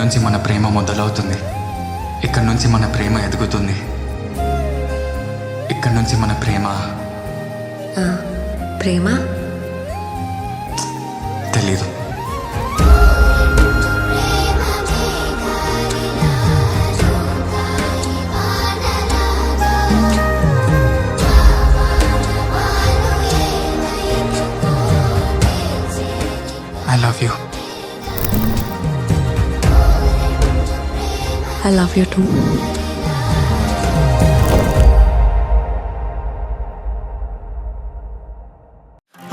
నుంచి మన ప్రేమ మొదలవుతుంది, ఇక్కడ నుంచి మన ప్రేమ ఎదుగుతుంది, ఇక్కడ నుంచి మన ప్రేమ ప్రేమ తెలీదు. I love you. I love you too.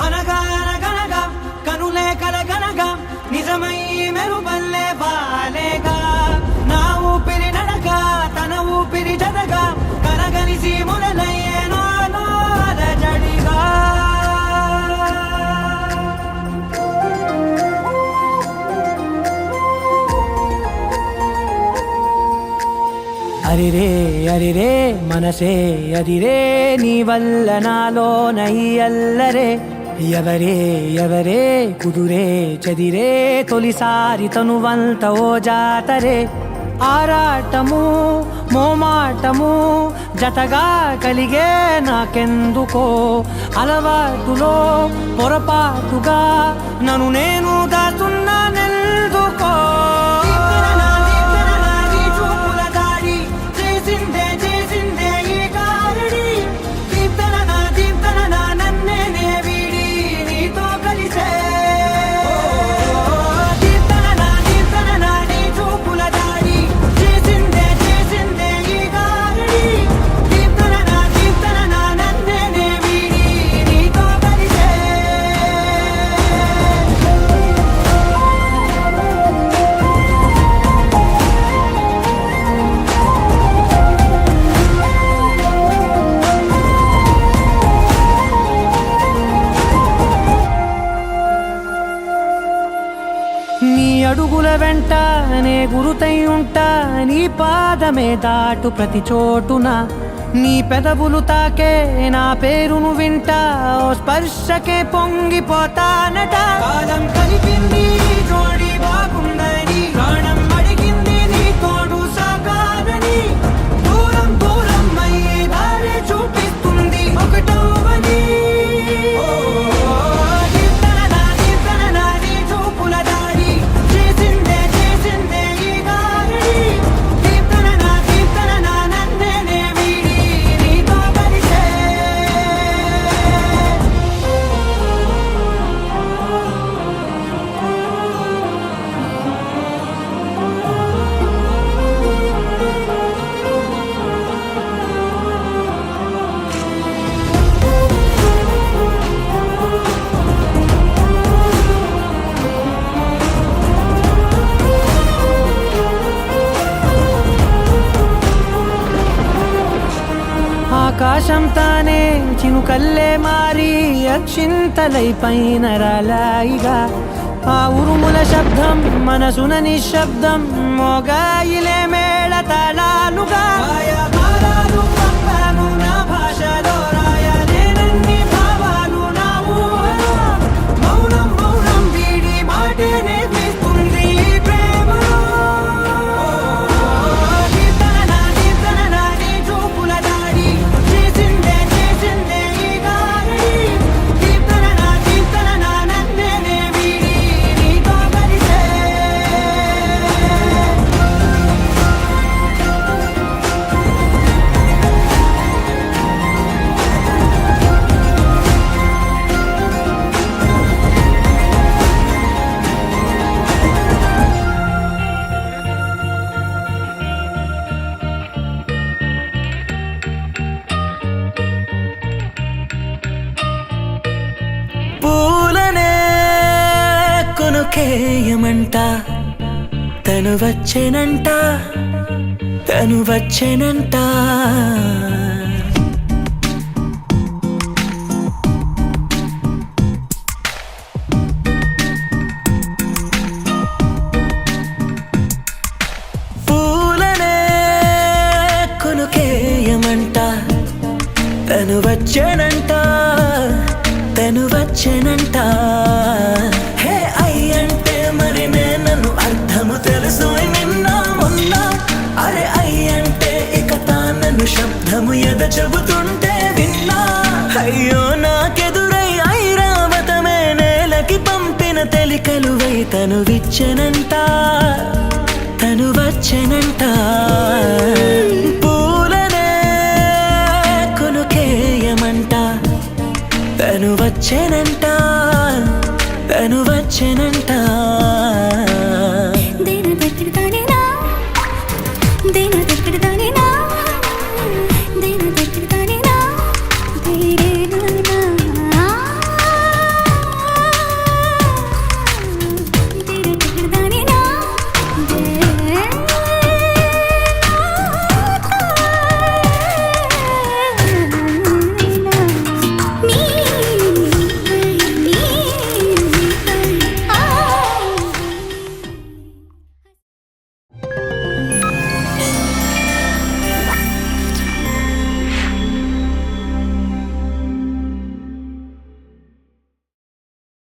అనగా అనగనగా కనులే కలగనగా నిజమై మెరుపల్లే వాలేగా నా ఊపిరి నడగా తన ఊపిరి జతగా కనగలిసి మొదలయ్యే నాలో అలజడిగా అరిరే అరిరే మనసే అరిరే నీ వల్ల నాలో నయ్యల్లరే ఎవరే ఎవరే కుదురే చదిరే తొలిసారి తనువంత ఓ జాతరే ఆరాటము మోమాటము జతగా కలిగే నాకెందుకో అలవాటులో పొరపాటుగా నన్ను నేను దాస్తున్నానెందుకో అడుగుల వెంట నే గురుతై ఉంటా నీ పాదమే దాటు ప్రతి చోటున నీ పెదవులు తాకే నా పేరును వింటా ఓ స్పర్శకే పొంగిపోతానట కాలం కలిపింది జోడి బాగుందని ప్రాణం అడిగింది నీ తోడు సాగాలని దూరం దూరం అయ్యే దారి చూపిస్తుంది ఒకటవని ఆకాశం తానే చినుకల్లే మారి అక్షింతలై పైన రాలాయిగా ఆ ఉరుముల శబ్దం మనసున నిశ్శబ్దం మోగాయిలే మేళ తాళాలుగా నా భాషలో రాయలేనన్ని భావాలు నా ఊహలో మౌనం మౌనం వీడి మాటే నేర్పిస్తుంది ప్రేమలో కేయమంట తను వచ్చేనంట తను వచ్చేనంట పూలనే కొనుకేయమంట తను వచ్చేనంట తను వచ్చేనంట హే అయ్యంటే మరి నేను అర్థము తెలుసు తను విచ్చెనంట తను వచ్చెనంట పూలనే కొనుకేయమంట తను వచ్చెనంట తను వచ్చెనంట